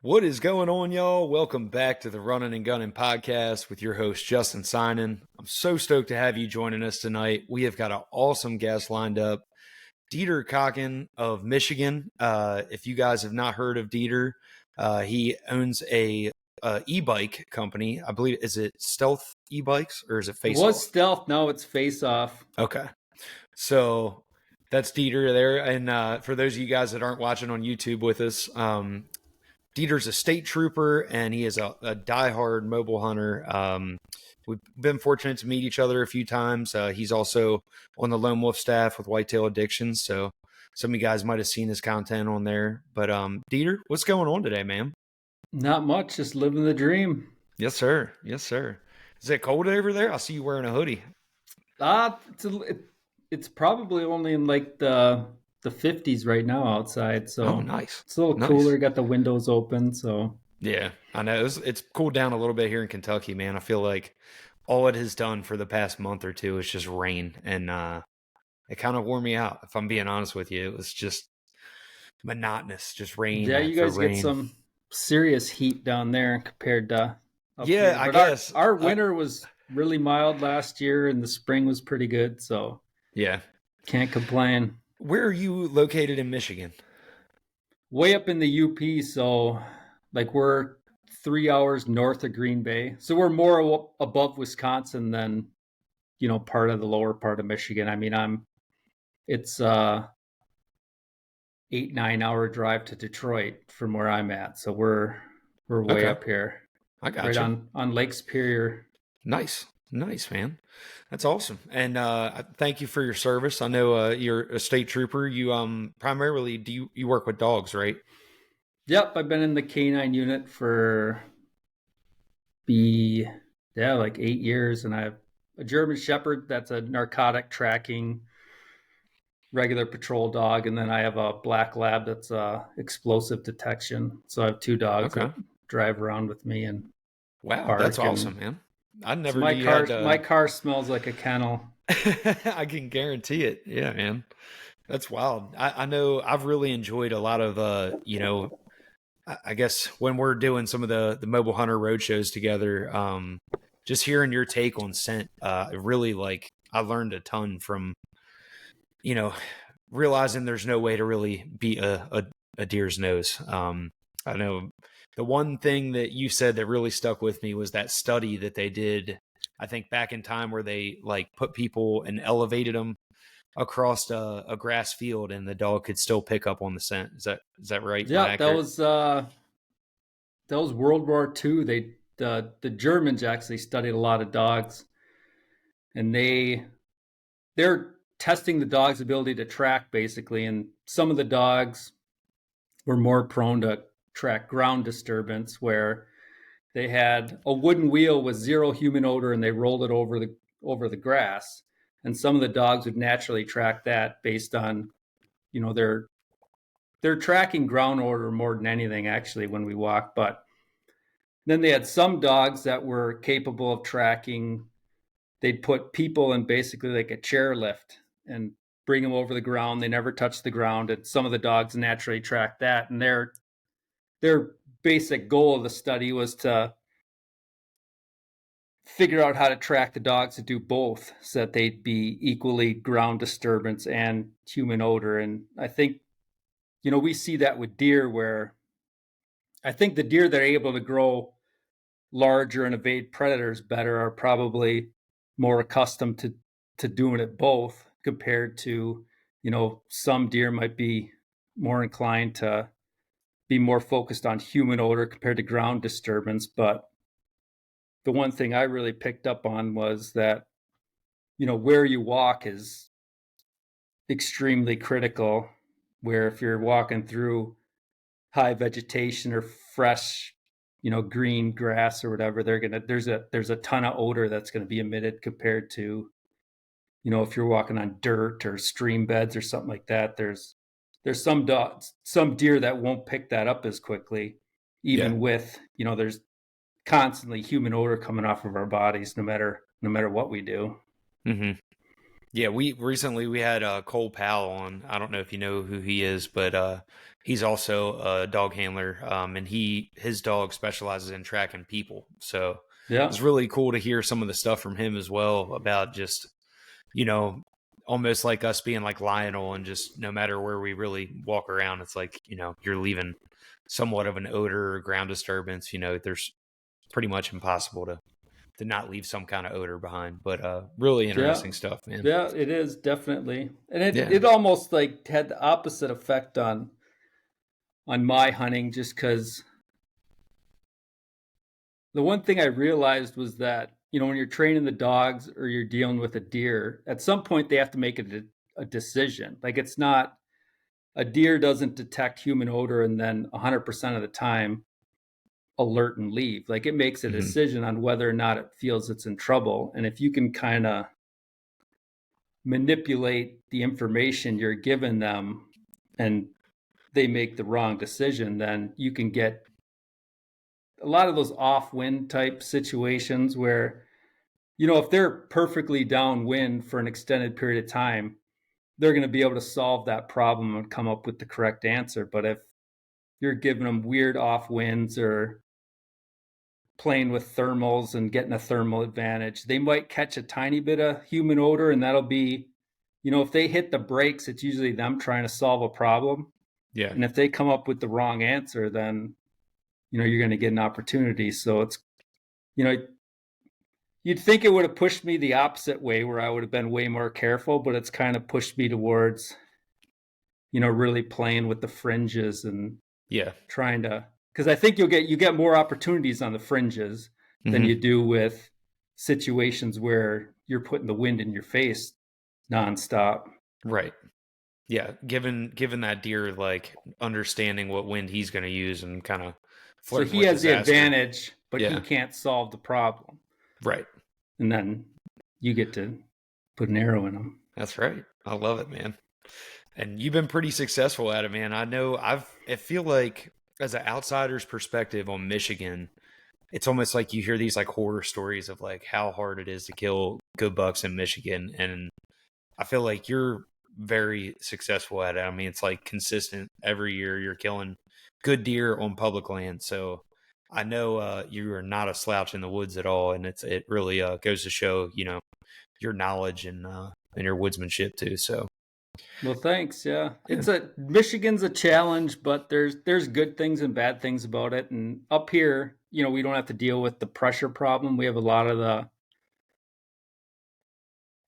What is going on, y'all? Welcome back to the Running and Gunning podcast with your host, Justin Sinan. I'm so stoked to have you joining us tonight. We have got an awesome guest lined up, Dieter Kochan of Michigan. If you guys have not heard of Dieter, he owns a e-bike company. I believe, is it Stealth e-bikes or is it Face It was Off? Stealth. Now it's Face Off. Okay. So that's Dieter there. And for those of you guys that aren't watching on YouTube with us, Dieter's a state trooper, and he is a diehard mobile hunter. We've been fortunate to meet each other a few times. He's also on the Lone Wolf staff with Whitetail Addictions, so some of you guys might have seen his content on there. But Dieter, what's going on today, man? Not much, just living the dream. Yes, sir. Yes, sir. Is it cold over there? I see you wearing a hoodie. It's probably only in like the 50s right now outside, so nice. It's a little cooler. Got the windows open, so yeah, I know it's cooled down a little bit here in Kentucky, man. I feel like all it has done for the past month or two is just rain, and it kind of wore me out. If I'm being honest with you, it was just monotonous, just rain. Yeah, you guys rain. get some serious heat down there compared to up yeah, here. I guess our winter was really mild last year, and the spring was pretty good, so yeah, can't complain. Where are you located in Michigan? Way up in the UP, so like we're 3 hours north of Green Bay. So we're more above Wisconsin than, part of the lower part of Michigan. I mean, it's 8-9 hour drive to Detroit from where I'm at. So we're way up here. I got right you. on Lake Superior. Nice, man. That's awesome. And thank you for your service. I know you're a state trooper. You primarily you work with dogs, right? Yep, I've been in the canine unit for like 8 years, and I have a German Shepherd that's a narcotic tracking regular patrol dog, and then I have a black lab that's explosive detection. So I have two dogs that drive around with me and wow, that's awesome, man. I never knew my car smells like a kennel. I can guarantee it. Yeah, man. That's wild. I know I've really enjoyed a lot of I guess when we're doing some of the mobile hunter road shows together, just hearing your take on scent, really I learned a ton from realizing there's no way to really beat a deer's nose. I know the one thing that you said that really stuck with me was that study that they did, I think back in time, where they put people and elevated them across a grass field, and the dog could still pick up on the scent. Is that right? Yeah, that was World War II. The Germans actually studied a lot of dogs, and they're testing the dog's ability to track, basically. And some of the dogs were more prone to track ground disturbance, where they had a wooden wheel with zero human odor and they rolled it over the grass. And some of the dogs would naturally track that based on, they're tracking ground odor more than anything, actually, when we walk. But then they had some dogs that were capable of tracking. They'd put people in basically like a chairlift and bring them over the ground. They never touch the ground. And some of the dogs naturally track that. And their basic goal of the study was to figure out how to track the dogs to do both, so that they'd be equally ground disturbance and human odor. And I think, we see that with deer, where I think the deer that are able to grow larger and evade predators better are probably more accustomed to doing it both, compared to, some deer might be more inclined to be more focused on human odor compared to ground disturbance. But the one thing I really picked up on was that, where you walk is extremely critical, where if you're walking through high vegetation or fresh, green grass or whatever, there's a ton of odor that's going to be emitted, compared to, if you're walking on dirt or stream beds or something like that. There's some deer that won't pick that up as quickly, even with, there's constantly human odor coming off of our bodies, no matter what we do. Mm-hmm. Yeah, we recently had Cole Powell on. I don't know if you know who he is, but He's also a dog handler, and his dog specializes in tracking people. So Yeah. it's really cool to hear some of the stuff from him as well about just, you know, almost like us being like Lionel, and just no matter where we really walk around, it's like, you're leaving somewhat of an odor or ground disturbance. There's pretty much impossible to not leave some kind of odor behind. But really Yeah. interesting stuff, man. Yeah, it is definitely. And it Yeah. it almost like had the opposite effect on my hunting, just because the one thing I realized was that, when you're training the dogs or you're dealing with a deer, at some point they have to make a decision. Like, it's not, a deer doesn't detect human odor and then 100% of the time alert and leave. Like, it makes a Hmm. decision on whether or not it feels it's in trouble. And if you can kind of manipulate the information you're giving them and they make the wrong decision, then you can get a lot of those off wind type situations where, if they're perfectly downwind for an extended period of time, they're going to be able to solve that problem and come up with the correct answer. But if you're giving them weird off winds or playing with thermals and getting a thermal advantage, they might catch a tiny bit of human odor, and that'll be, if they hit the brakes, it's usually them trying to solve a problem. Yeah. And if they come up with the wrong answer, then, you're going to get an opportunity. So it's, you know, you'd think it would have pushed me the opposite way where I would have been way more careful, but it's kind of pushed me towards, really playing with the fringes and Yeah. trying to, because I think you get more opportunities on the fringes than Hmm. you do with situations where you're putting the wind in your face nonstop. Right. Yeah. Given that deer, like, understanding what wind he's going to use and kind of So flirting he with has the disaster. advantage, but he Yeah. can't solve the problem. Right. And then you get to put an arrow in him. That's right. I love it, man. And you've been pretty successful at it, man. I know I feel like, as an outsider's perspective on Michigan, it's almost like you hear these like horror stories of like how hard it is to kill good bucks in Michigan. And I feel like you're very successful at it. I mean, it's like consistent every year. You're killing good deer on public land. So I know you are not a slouch in the woods at all, and it really goes to show, your knowledge and your woodsmanship too. So Well, thanks. Yeah, yeah. Michigan's a challenge, but there's good things and bad things about it. And up here, we don't have to deal with the pressure problem. We have a lot of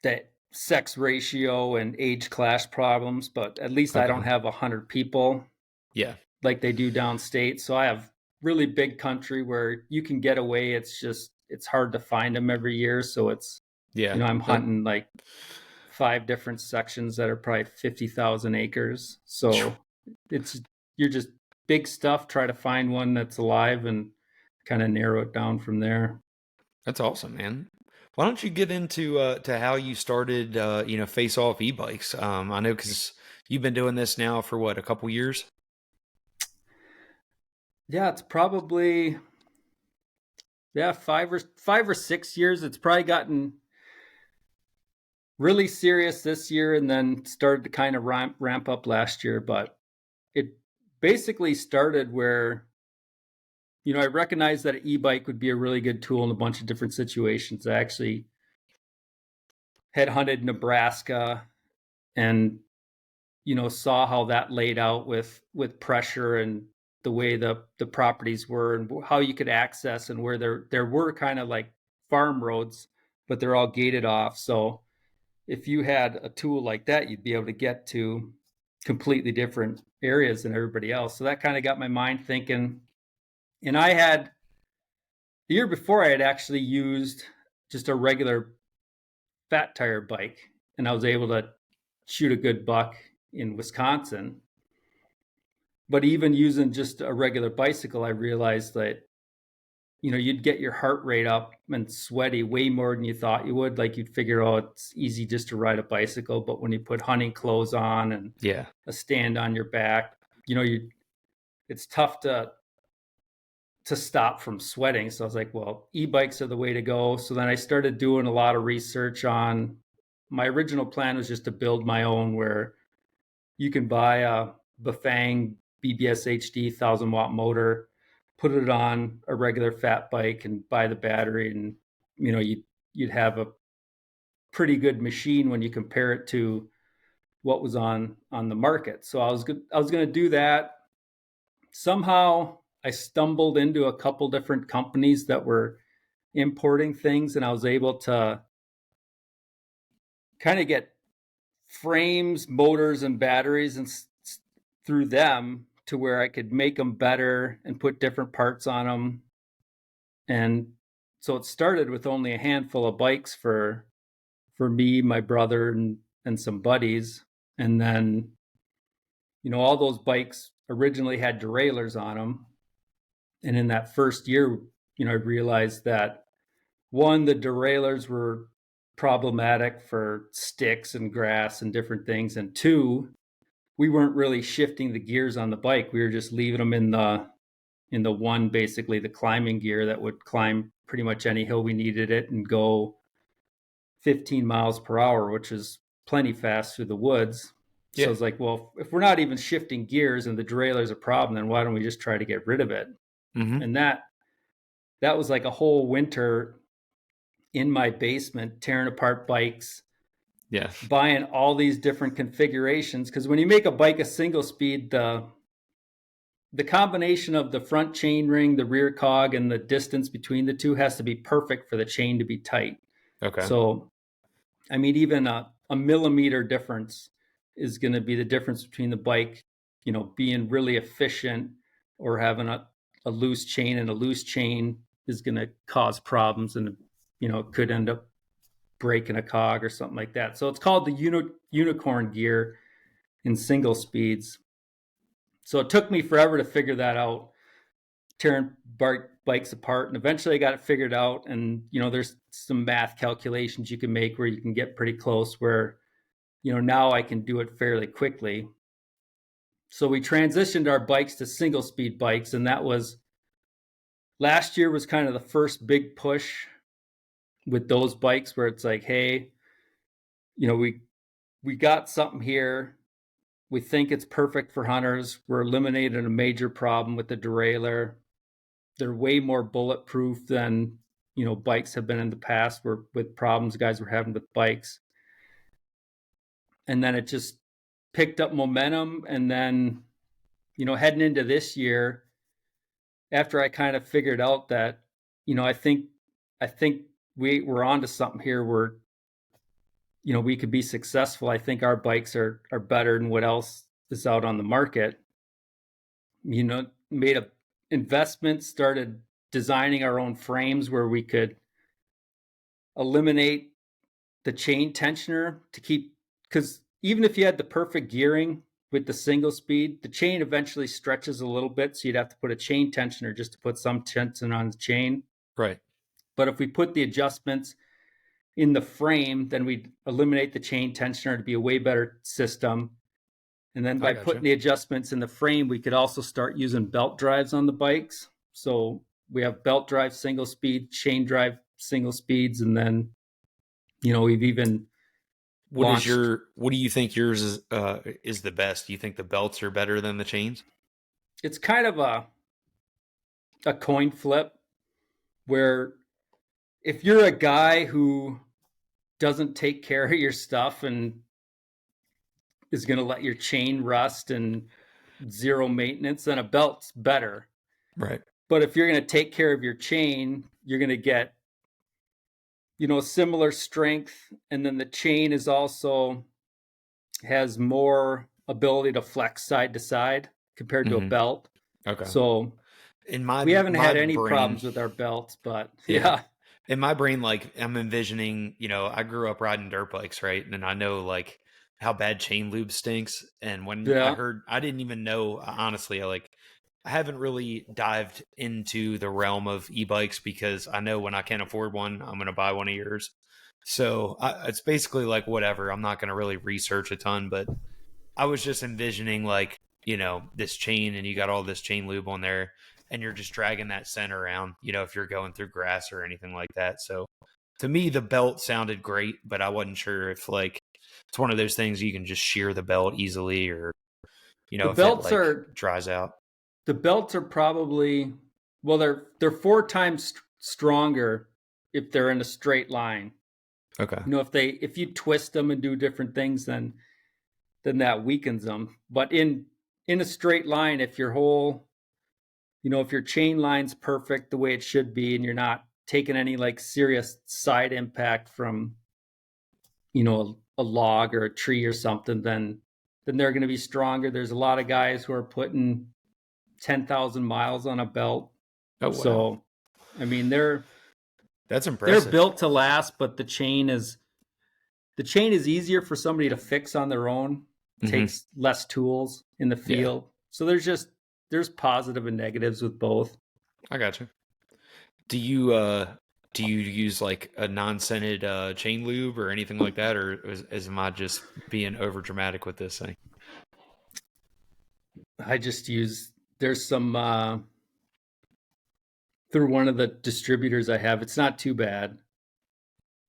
the sex ratio and age class problems, but at least I don't Okay. have 100 people Yeah. like they do downstate. So I have really big country where you can get away. It's hard to find them every year. So it's, Yeah. I'm hunting like 5 different sections that are probably 50,000 acres. So it's, you're just big stuff. Try to find one that's alive and kind of narrow it down from there. That's awesome, man. Why don't you get into to how you started, face off e-bikes? I know because you've been doing this now for what, a couple years? Yeah, it's probably, yeah, 5 or 6 years. It's probably gotten really serious this year and then started to kind of ramp up last year. But it basically started where, I recognized that an e-bike would be a really good tool in a bunch of different situations. I actually had hunted Nebraska and, saw how that laid out with pressure and the way the properties were and how you could access, and where there were kind of like farm roads, but they're all gated off. So if you had a tool like that, you'd be able to get to completely different areas than everybody else. So that kind of got my mind thinking. And the year before, I had actually used just a regular fat tire bike, and I was able to shoot a good buck in Wisconsin. But even using just a regular bicycle, I realized that, you'd get your heart rate up and sweaty way more than you thought you would. Like, you'd figure, oh, it's easy just to ride a bicycle. But when you put hunting clothes on and Yeah. a stand on your back, it's tough to stop from sweating. So I was like, well, e-bikes are the way to go. So then I started doing a lot of research on, my original plan was just to build my own, where you can buy a Bafang BBS HD 1000-watt motor, put it on a regular fat bike and buy the battery, and you'd have a pretty good machine when you compare it to what was on the market. So I was going to do that. Somehow I stumbled into a couple different companies that were importing things, and I was able to kind of get frames, motors, and batteries and through them to where I could make them better and put different parts on them. And so it started with only a handful of bikes for me, my brother, and some buddies. And then, all those bikes originally had derailleurs on them. And in that first year, I realized that one, the derailleurs were problematic for sticks and grass and different things. And two, we weren't really shifting the gears on the bike. We were just leaving them in the one, basically the climbing gear that would climb pretty much any hill we needed it and go 15 miles per hour, which is plenty fast through the woods. Yeah. So it's like, well, if we're not even shifting gears and the derailleur is a problem, then why don't we just try to get rid of it? Mm-hmm. And that was like a whole winter in my basement, tearing apart bikes, Yeah. buying all these different configurations. Because when you make a bike a single speed, the combination of the front chain ring, the rear cog, and the distance between the two has to be perfect for the chain to be tight. Okay. So, I mean, even a millimeter difference is going to be the difference between the bike, being really efficient or having a loose chain, and a loose chain is going to cause problems, and, it could end up breaking a cog or something like that. So it's called the unicorn gear in single speeds. So it took me forever to figure that out, tearing bikes apart, and eventually I got it figured out. And there's some math calculations you can make where you can get pretty close, where now I can do it fairly quickly. So we transitioned our bikes to single speed bikes, and that was last year was kind of the first big push with those bikes, where it's like, hey, we got something here. We think it's perfect for hunters. We're eliminating a major problem with the derailleur. They're way more bulletproof than, bikes have been in the past, where with problems guys were having with bikes. And then it just picked up momentum. And then, heading into this year, after I kind of figured out that, I think we're onto something here where, we could be successful. I think our bikes are better than what else is out on the market. Made a investment, started designing our own frames where we could eliminate the chain tensioner to keep, because even if you had the perfect gearing with the single speed, the chain eventually stretches a little bit. So you'd have to put a chain tensioner just to put some tension on the chain. Right. But if we put the adjustments in the frame, then we'd eliminate the chain tensioner to be a way better system. And then by putting the adjustments in the frame, we could also start using belt drives on the bikes. So we have belt drive single speed, chain drive single speeds, and then, we've even What do you think yours is the best? Do you think the belts are better than the chains? It's kind of a coin flip, where if you're a guy who doesn't take care of your stuff and is going to let your chain rust and zero maintenance, then a belt's better. Right. But if you're going to take care of your chain, you're going to get, similar strength. And then the chain is also has more ability to flex side to side compared to a belt. Okay. So we haven't had any problems with our belts, but yeah. In my brain, like, I'm envisioning, I grew up riding dirt bikes, right? And I know, like, how bad chain lube stinks. And when I didn't even know, honestly, I haven't really dived into the realm of e-bikes, because I know when I can't afford one, I'm going to buy one of yours. So it's basically like, whatever. I'm not going to really research a ton, but I was just envisioning, like, this chain, and you got all this chain lube on there, and you're just dragging that center around, if you're going through grass or anything like that. So to me, the belt sounded great, but I wasn't sure if, like, it's one of those things you can just shear the belt easily, or The if it belts like are dries out. the belts are probably, well, they're 4 times stronger if they're in a straight line. Okay. If you twist them and do different things, then that weakens them. But in a straight line, if if your chain line's perfect the way it should be, and you're not taking any like serious side impact from a log or a tree or something, then they're going to be stronger. There's a lot of guys who are putting 10,000 miles on a belt. Oh wow, So, I mean, that's they're impressive. built to last, but the chain is easier for somebody to fix on their own. Hmm. Takes less tools in the Yeah, field. So there's positive and negatives with both. I got you. Do you use like a non-scented chain lube or anything like that, or am I just being over dramatic with this thing? I just use there's some through one of the distributors I have. It's not too bad.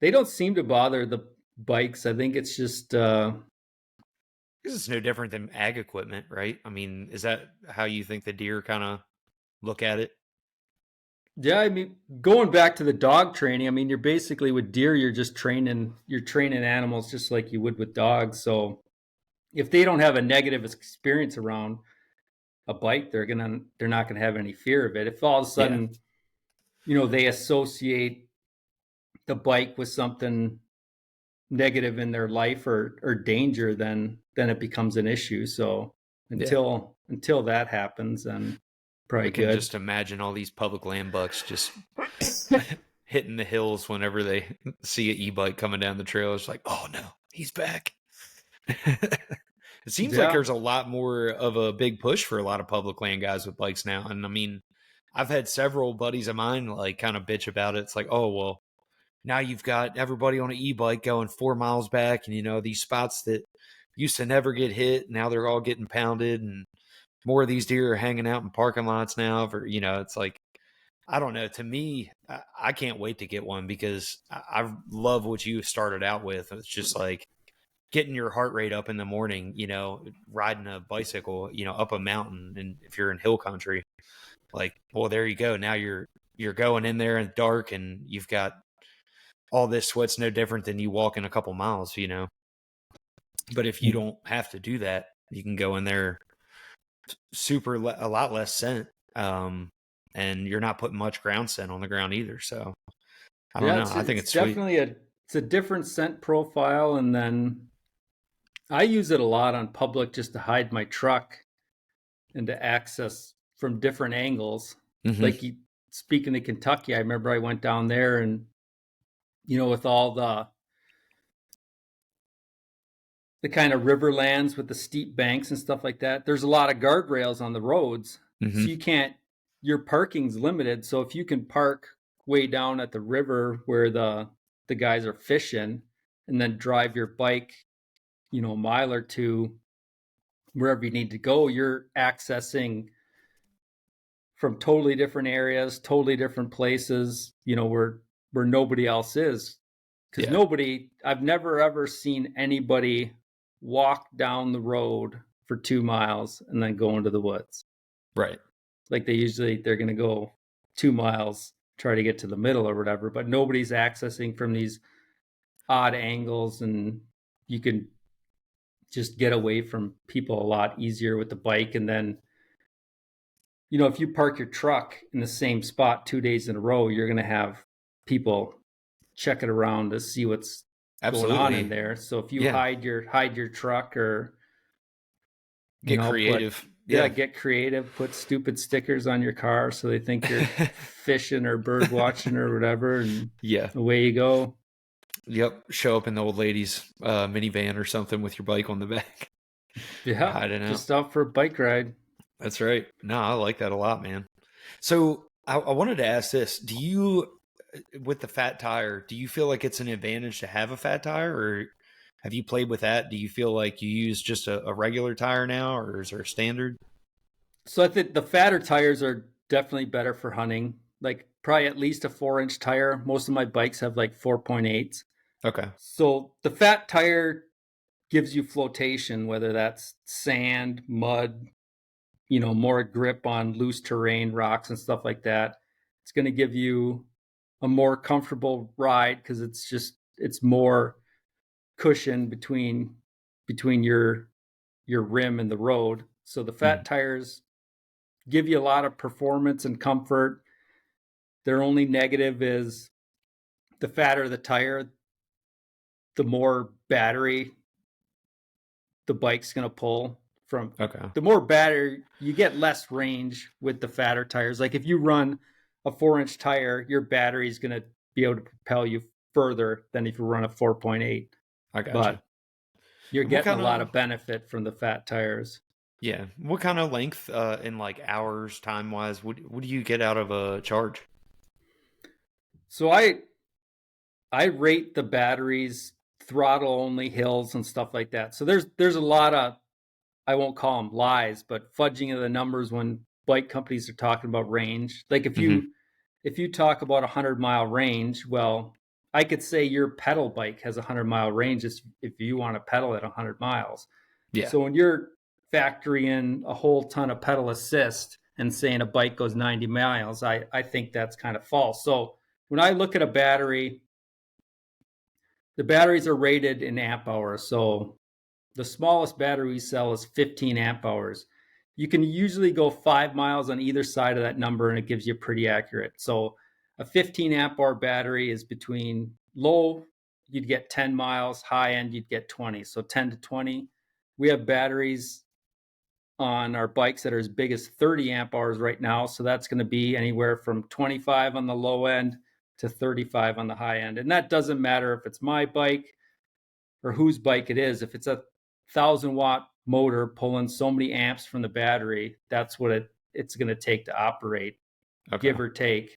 They don't seem to bother the bikes. I think it's just Because it's no different than ag equipment, right? I mean, is that how you think the deer kind of look at it? yeah, I mean, going back to the dog training, I mean, you're basically with deer, you're training animals just like you would with dogs. So if they don't have a negative experience around a bike, they're not gonna have any fear of it. If all of a Yeah, sudden, they associate the bike with something negative in their life or danger, then it becomes an issue. So yeah. until that happens, then I probably can good. just imagine all these public land bucks just hitting the hills whenever they see an e-bike coming down the trail. It's like, oh no, he's back. It seems like Yeah. there's a lot more of a big push for a lot of public land guys with bikes now. And I mean, I've had several buddies of mine like kind of bitch about it. It's like, oh, well, now you've got everybody on an e-bike going 4 miles back. And, these spots that used to never get hit, now they're all getting pounded. And more of these deer are hanging out in parking lots now. It's like, I don't know. To me, I can't wait to get one because I love what you started out with. It's just like, getting your heart rate up in the morning, riding a bicycle, up a mountain. And if you're in hill country, like, well, there you go. Now you're going in there in the dark and you've got all this sweat's no different than you walking a couple miles. But if you don't have to do that, you can go in there a lot less scent. And you're not putting much ground scent on the ground either. So I don't Yeah, know. it's I think it's it's sweet. definitely a different scent profile, and then I use it a lot on public just to hide my truck and to access from different angles. Hmm. Like speaking of Kentucky, I remember I went down there and with all the kind of riverlands with the steep banks and stuff like that, there's a lot of guardrails on the roads. Hmm. So your parking's limited. So if you can park way down at the river where the guys are fishing and then drive your bike, a mile or two wherever you need to go, you're accessing from totally different areas, totally different places, where nobody else is. Because Yeah. I've never ever seen anybody walk down the road for 2 miles and then go into the woods. Right. Like they're going to go 2 miles, try to get to the middle or whatever, but nobody's accessing from these odd angles, and you can just get away from people a lot easier with the bike. And then, if you park your truck in the same spot 2 days in a row, you're going to have people check it around to see what's going on in Absolutely. there. So if you Yeah. hide your truck, or Get put creative. yeah, Yeah. get creative, put stupid stickers on your car so they think you're fishing or bird watching or whatever, and Yeah. away you go. Yep. Show up in the old lady's minivan or something with your bike on the back, Yeah, hiding out. just out for a bike ride. That's right. No, I like that a lot, man. So I wanted to ask this: with the fat tire, do you feel like it's an advantage to have a fat tire, or have you played with that? Do you feel like you use just a regular tire now, or is there a standard? So I think the fatter tires are definitely better for hunting. Like probably at least a 4-inch tire. Most of my bikes have like 4.8s. Okay. So the fat tire gives you flotation, whether that's sand, mud, more grip on loose terrain, rocks and stuff like that. It's going to give you a more comfortable ride because it's more cushion between your rim and the road. So the fat tires give you a lot of performance and comfort. Their only negative is the fatter the tire, the more battery the bike's going to pull from. Okay. The more battery, you get less range with the fatter tires. Like if you run a 4-inch tire, your battery is going to be able to propel you further than if you run a 4.8. I got you. But you're And what getting a kind lot of of benefit from the fat tires. yeah, what kind of length in like hours time wise what do you get out of a charge? So I rate the batteries throttle only hills and stuff like that. So there's a lot of, I won't call them lies, but fudging of the numbers when bike companies are talking about range. Like Hmm. if you talk about 100-mile range, well, I could say your pedal bike has 100-mile range if you want to pedal at 100 miles. Yeah. So when you're factoring a whole ton of pedal assist and saying a bike goes 90 miles, I think that's kind of false. So when I look at a battery, the batteries are rated in amp hours. So the smallest battery we sell is 15 amp hours. You can usually go 5 miles on either side of that number and it gives you pretty accurate. So a 15 amp hour battery is between low, you'd get 10 miles, high end, you'd get 20. So 10 to 20. We have batteries on our bikes that are as big as 30 amp hours right now. So that's going to be anywhere from 25 on the low end to 35 on the high end. And that doesn't matter if it's my bike or whose bike it is. If it's a 1,000-watt motor pulling so many amps from the battery, that's what it's going to take to operate, Okay. give or take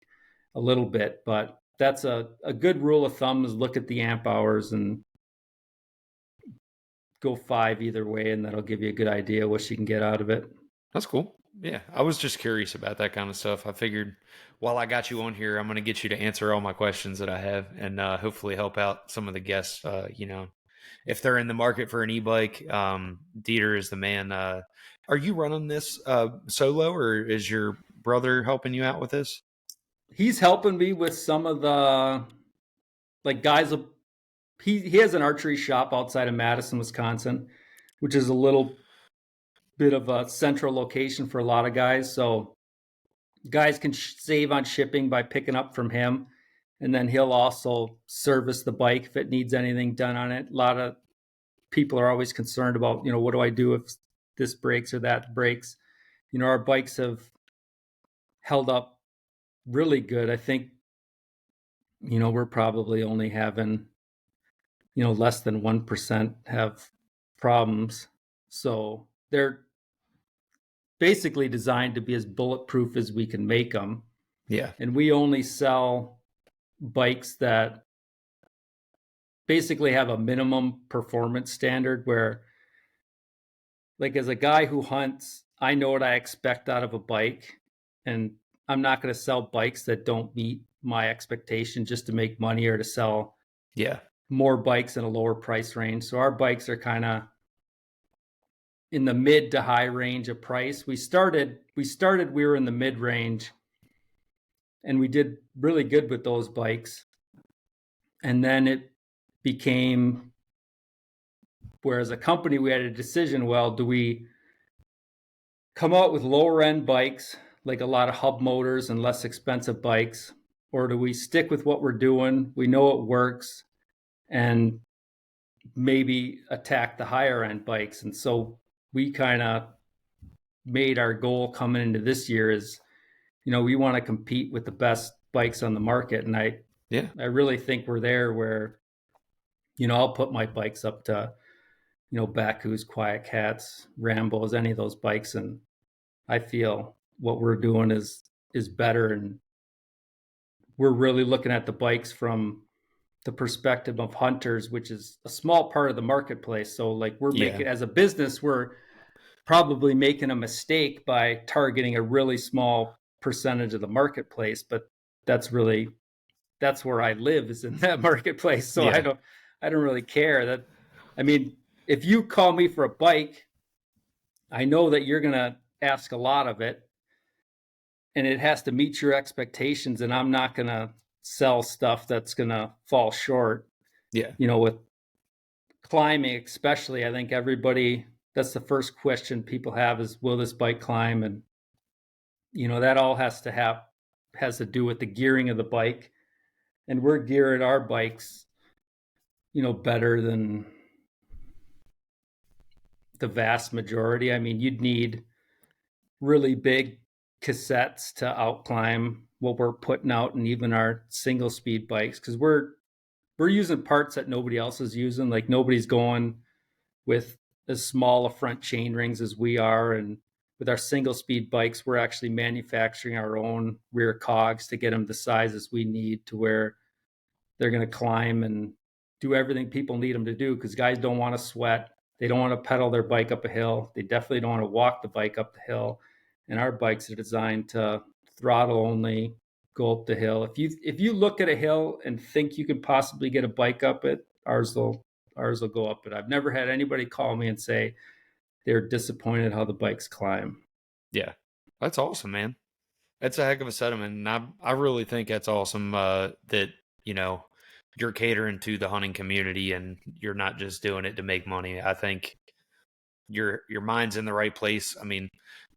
a little bit. But that's a good rule of thumb is look at the amp hours and go 5 either way, and that'll give you a good idea what you can get out of it. That's cool. Yeah, I was just curious about that kind of stuff. I figured while I got you on here, I'm going to get you to answer all my questions that I have and hopefully help out some of the guests. If they're in the market for an e-bike, Dieter is the man. Are you running this solo or is your brother helping you out with this? He's helping me with some of the like guys. He has an archery shop outside of Madison, Wisconsin, which is a little bit of a central location for a lot of guys. So guys can save on shipping by picking up from him, and then he'll also service the bike if it needs anything done on it. A lot of people are always concerned about, what do I do if this breaks or that breaks? Our bikes have held up really good. I think, we're probably only having, less than 1% have problems. So they're basically designed to be as bulletproof as we can make them. Yeah. And we only sell bikes that basically have a minimum performance standard where, like, as a guy who hunts, I know what I expect out of a bike, and I'm not going to sell bikes that don't meet my expectation just to make money or to sell Yeah. more bikes in a lower price range. So our bikes are kind of in the mid to high range of price. We were in the mid range and we did really good with those bikes. And then it became where as a company we had a decision, well, do we come out with lower end bikes like a lot of hub motors and less expensive bikes, or do we stick with what we're doing, we know it works, and maybe attack the higher end bikes? And so we kind of made our goal coming into this year is, we want to compete with the best bikes on the market. And Yeah. I really think we're there where, I'll put my bikes up to, Baku's, Quiet Cats, Rambos, any of those bikes. And I feel what we're doing is better. And we're really looking at the bikes from the perspective of hunters, which is a small part of the marketplace. So like we're Yeah. making, as a business, we're probably making a mistake by targeting a really small percentage of the marketplace, but that's where I live is in that marketplace. So Yeah. I don't really care that. I mean, if you call me for a bike, I know that you're going to ask a lot of it and it has to meet your expectations. And I'm not going to sell stuff that's going to fall short. Yeah. With climbing, especially, I think everybody, that's the first question people have is, will this bike climb? And, that all has to do with the gearing of the bike. And we're gearing our bikes, better than the vast majority. I mean, you'd need really big cassettes to outclimb what we're putting out in even our single speed bikes, because we're using parts that nobody else is using. Like, nobody's going with as small a front chain rings as we are, and with our single speed bikes, we're actually manufacturing our own rear cogs to get them the sizes we need to where they're going to climb and do everything people need them to do, because guys don't want to sweat. They don't want to pedal their bike up a hill. They definitely don't want to walk the bike up the hill. And our bikes are designed to throttle only, go up the hill. If you look at a hill and think you can possibly get a bike up it, ours will go up it. I've never had anybody call me and say they're disappointed how the bikes climb. Yeah. That's awesome, man. That's a heck of a sentiment. And I really think that's awesome that, you're catering to the hunting community and you're not just doing it to make money. I think your mind's in the right place. I mean,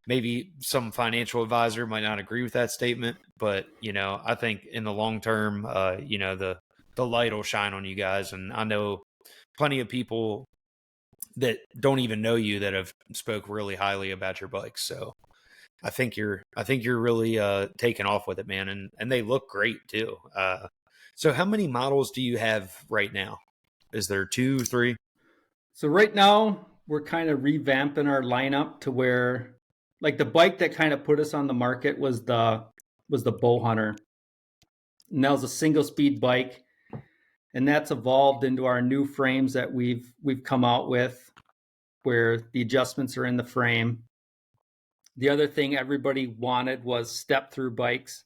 maybe some financial advisor might not agree with that statement, but I think in the long term, the light will shine on you guys. And I know plenty of people that don't even know you that have spoke really highly about your bikes. So I think you're really taking off with it, man, and they look great too. So how many models do you have right now? Is there 2, 3? So right now we're kind of revamping our lineup to where, like, the bike that kind of put us on the market was the Bow Hunter. And that was a single speed bike, and that's evolved into our new frames that we've come out with, where the adjustments are in the frame. The other thing everybody wanted was step through bikes,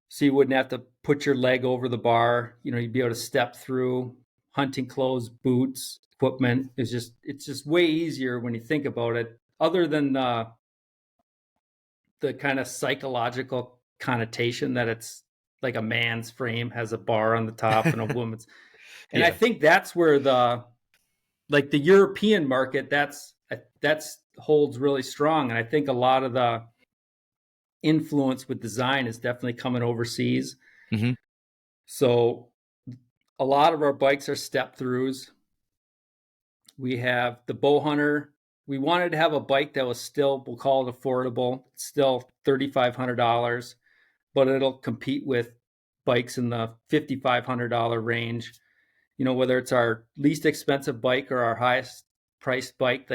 so you wouldn't have to put your leg over the bar. You'd be able to step through hunting clothes, boots, equipment. It's just way easier when you think about it. Other than the kind of psychological connotation that it's like a man's frame has a bar on the top and a woman's. And I Yeah. think that's where the European market, that's holds really strong. And I think a lot of the influence with design is definitely coming overseas. Hmm. So a lot of our bikes are step throughs. We have the Bow Hunter. We wanted to have a bike that was still, we'll call it affordable, still $3,500, but it'll compete with bikes in the $5,500 range. Whether it's our least expensive bike or our highest priced bike,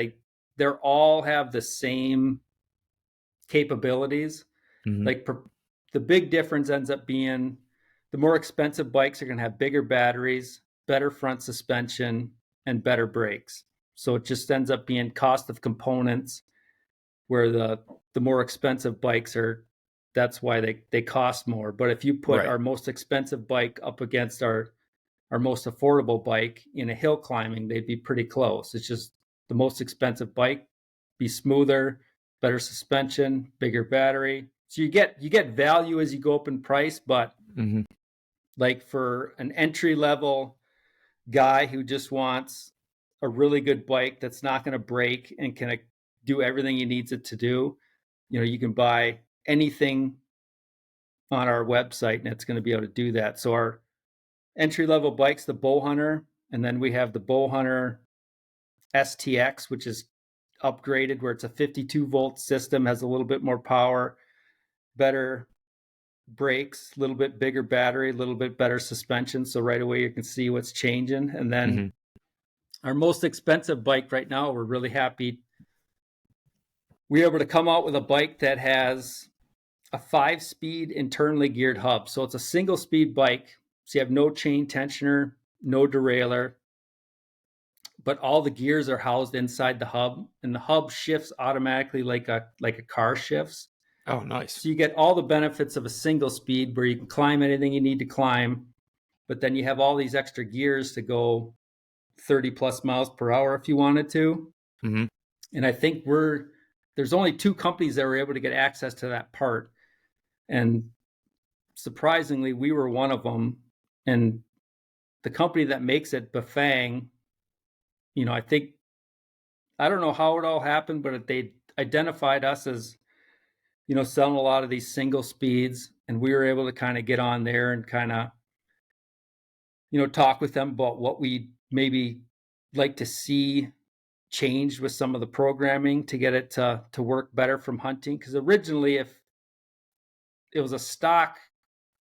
they're all have the same capabilities. Hmm. Like, the big difference ends up being the more expensive bikes are going to have bigger batteries, better front suspension, and better brakes. So it just ends up being cost of components, where the more expensive bikes are, that's why they cost more. But if you put Right. our most expensive bike up against our most affordable bike in a hill climbing, they'd be pretty close. It's just the most expensive bike be smoother, better suspension, bigger battery. So you get value as you go up in price, but Hmm. like for an entry level guy who just wants a really good bike that's not going to break and can do everything he needs it to do, you can buy anything on our website and it's going to be able to do that. So our entry level bikes, the Bow Hunter, and then we have the Bow Hunter STX, which is upgraded, where it's a 52-volt system, has a little bit more power, better brakes, a little bit bigger battery, a little bit better suspension. So right away you can see what's changing. And then Hmm. our most expensive bike right now, we're really happy. We were able to come out with a bike that has a 5-speed internally geared hub. So it's a single speed bike. So you have no chain tensioner, no derailleur, but all the gears are housed inside the hub, and the hub shifts automatically like a car shifts. Oh, nice. So you get all the benefits of a single speed, where you can climb anything you need to climb, but then you have all these extra gears to go 30 plus miles per hour if you wanted to. Mm-hmm. And I think there's only 2 companies that were able to get access to that part. And surprisingly, we were one of them. And the company that makes it, Bafang, I don't know how it all happened, but they identified us as, selling a lot of these single speeds. And we were able to kind of get on there and kind of, talk with them about what we maybe like to see changed with some of the programming to get it to work better from hunting. Because originally, if it was a stock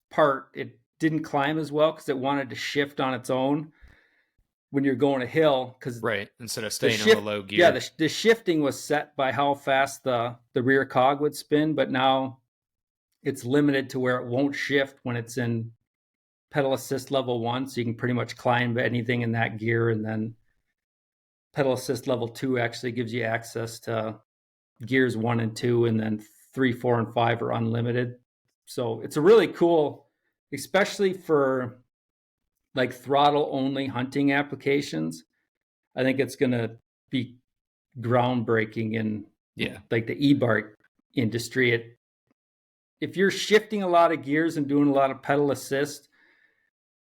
part, it didn't climb as well because it wanted to shift on its own when you're going a hill. Because Right, instead of staying on the low gear. Yeah, the shifting was set by how fast the rear cog would spin, but now it's limited to where it won't shift when it's in pedal assist level 1, so you can pretty much climb anything in that gear. And then pedal assist level 2 actually gives you access to gears 1 and 2, and then 3, 4, and 5 are unlimited. So it's a really cool, especially for like throttle only hunting applications. I think it's going to be groundbreaking in like the e-bike industry. If you're shifting a lot of gears and doing a lot of pedal assist,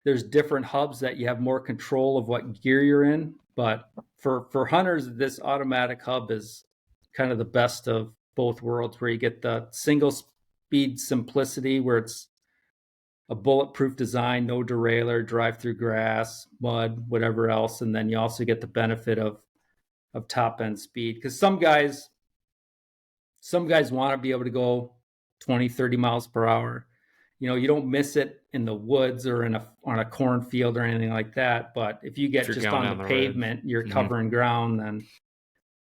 there's different hubs that you have more control of what gear you're in. But for hunters, this automatic hub is kind of the best of both worlds, where you get the single speed simplicity, where it's a bulletproof design, no derailleur, drive through grass, mud, whatever else. And then you also get the benefit of top end speed. Because some guys want to be able to go 20, 30 miles per hour. You don't miss it in the woods or on a cornfield or anything like that. But if you get just on the pavement, you're covering ground, then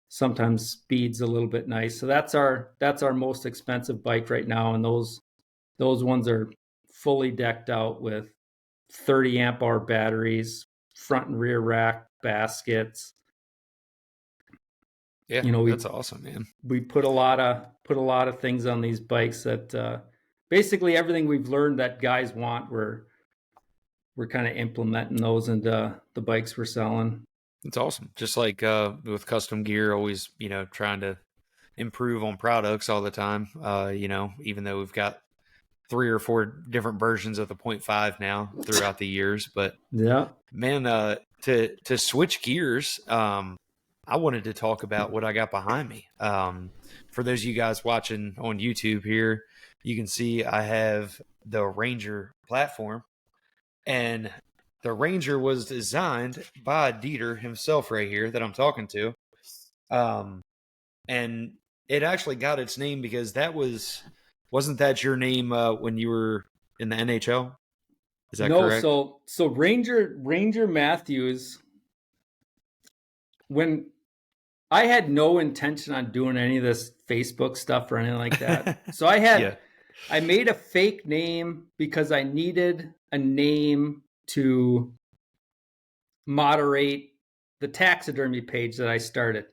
sometimes speed's a little bit nice. So that's our most expensive bike right now. And those ones are fully decked out with 30 amp hour batteries, front and rear rack baskets. Yeah, that's awesome, man. We put a lot of things on these bikes that basically everything we've learned that guys want, we're kind of implementing those into the bikes we're selling. It's awesome. Just like with custom gear, always, trying to improve on products all the time. Even though we've got 3 or 4 different versions of the 0.5 now throughout the years, but yeah, man, to switch gears, I wanted to talk about what I got behind me. For those of you guys watching on YouTube here, you can see I have the Ranger platform, and the Ranger was designed by Deiter himself right here that I'm talking to. And it actually got its name because wasn't that your name when you were in the NHL? Is that correct? No, so Ranger Matthews, when I had no intention on doing any of this Facebook stuff or anything like that. So I made a fake name because I needed a name to moderate the taxidermy page that I started.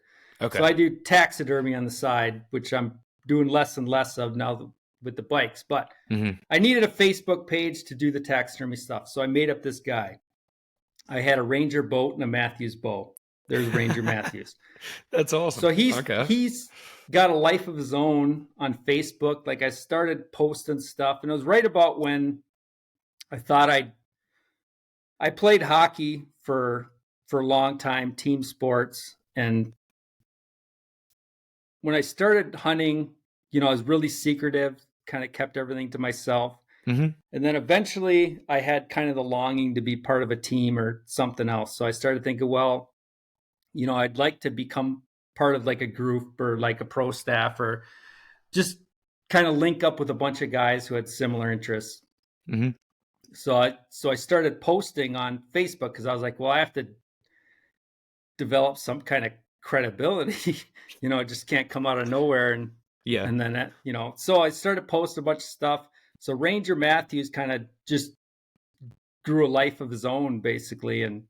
Okay. So I do taxidermy on the side, which I'm doing less and less of now with the bikes. But I needed a Facebook page to do the taxidermy stuff. So I made up this guy. I had a Ranger boat and a Matthews bow. There's Ranger Matthews. That's awesome. So he's got a life of his own on Facebook. Like, I started posting stuff, and it was right about when I thought I played hockey for a long time, team sports. And when I started hunting, I was really secretive, kind of kept everything to myself. And then eventually I had kind of the longing to be part of a team or something else. So I started thinking, well, I'd like to become part of like a group or like a pro staff, or just kind of link up with a bunch of guys who had similar interests. So I started posting on Facebook because I was like, well, I have to develop some kind of credibility. It just can't come out of nowhere. And then, so I started posting a bunch of stuff. So Ranger Matthews kind of just grew a life of his own, basically, and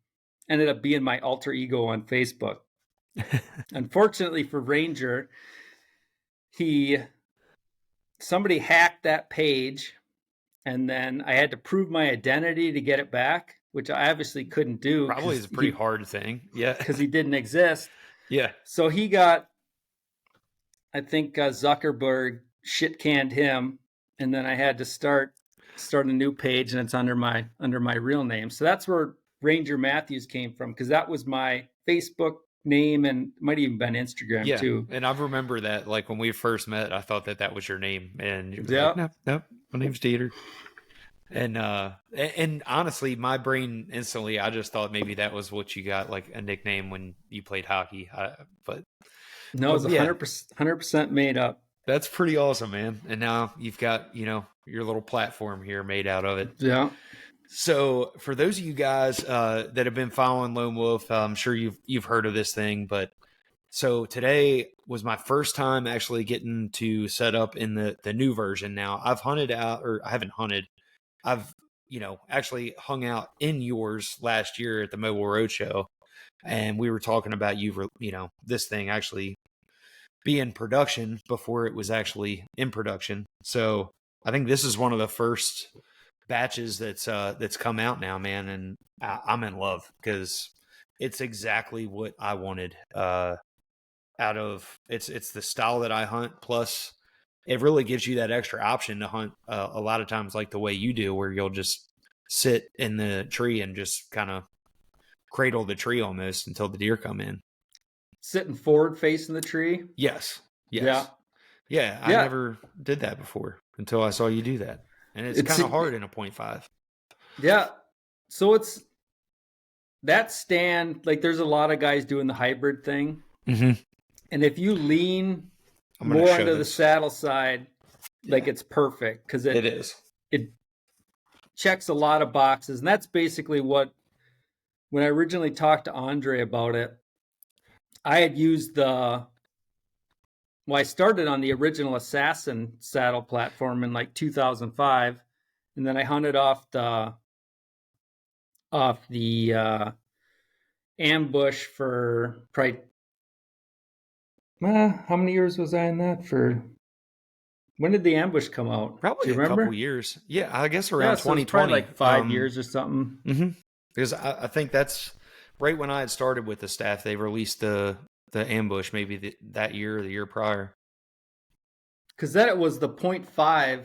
ended up being my alter ego on Facebook. Unfortunately for Ranger, somebody hacked that page, and then I had to prove my identity to get it back. which I obviously couldn't do Probably is a pretty hard thing. Yeah. because he didn't exist. Yeah. So he got, I think Zuckerberg shit canned him, and then I had to start a new page, and it's under my real name. So that's where Ranger Matthews came from, because that was my Facebook name, and might even been Instagram Yeah. too. And I remember that, like, when we first met, I thought that was your name, and you were like, Yeah. no, no, my name's Dieter. And honestly, my brain instantly, I just thought maybe that was what you got, like a nickname when you played hockey. But No, it was yeah, 100% made up. that's pretty awesome, man. And now you've got, your little platform here made out of it. Yeah. So for those of you guys that have been following Lone Wolf, I'm sure you've heard of this thing, but so today was my first time actually getting to set up in the new version. Now I've hunted out, or I haven't hunted. I've, actually hung out in yours last year at the Mobile Roadshow, and we were talking about this thing actually be in production before it was actually in production. So I think this is one of the first batches that's come out now, man, and I'm in love because it's exactly what I wanted. Out of it's the style that I hunt, plus it really gives you that extra option to hunt a lot of times like the way you do, where you'll just sit in the tree and just kind of cradle the tree almost until the deer come in. Sitting forward facing the tree. Yes. Yeah. Yeah, I never did that before until I saw you do that. And it's kind of hard in a 0.5. Yeah. So it's that stand, like there's a lot of guys doing the hybrid thing. Mm-hmm. And if you lean more onto the saddle side, like it's perfect, because it is. It checks a lot of boxes. And that's basically when I originally talked to Andre about it, I had used I started on the original Assassin saddle platform in like 2005, and then I hunted off the ambush for probably, how many years was I in that for? When did the ambush come out? Probably a couple years. Yeah, I guess around 2020. Probably like 5 years or something. Mm-hmm. Because I think that's right when I had started with the staff. They released the ambush maybe that year or the year prior. Because then it was the 0.5.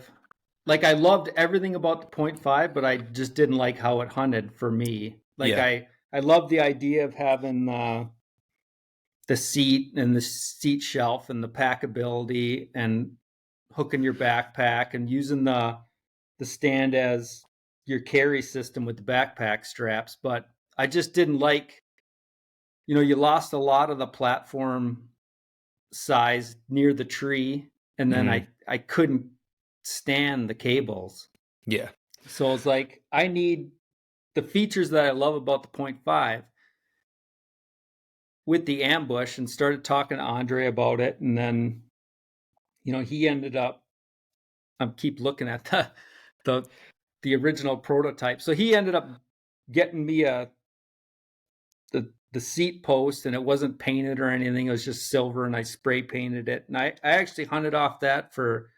Like I loved everything about the 0.5, but I just didn't like how it hunted for me. Like I loved the idea of having the seat and the seat shelf and the packability and hooking your backpack and using the stand as your carry system with the backpack straps. But I just didn't like, you lost a lot of the platform size near the tree, and then I couldn't stand the cables. Yeah. So it's like, I need the features that I love about the 0.5 with the ambush, and started talking to Andre about it. And then, he ended up, I keep looking at the original prototype. So he ended up getting me the seat post, and it wasn't painted or anything. It was just silver, and I spray painted it. And I actually hunted off that for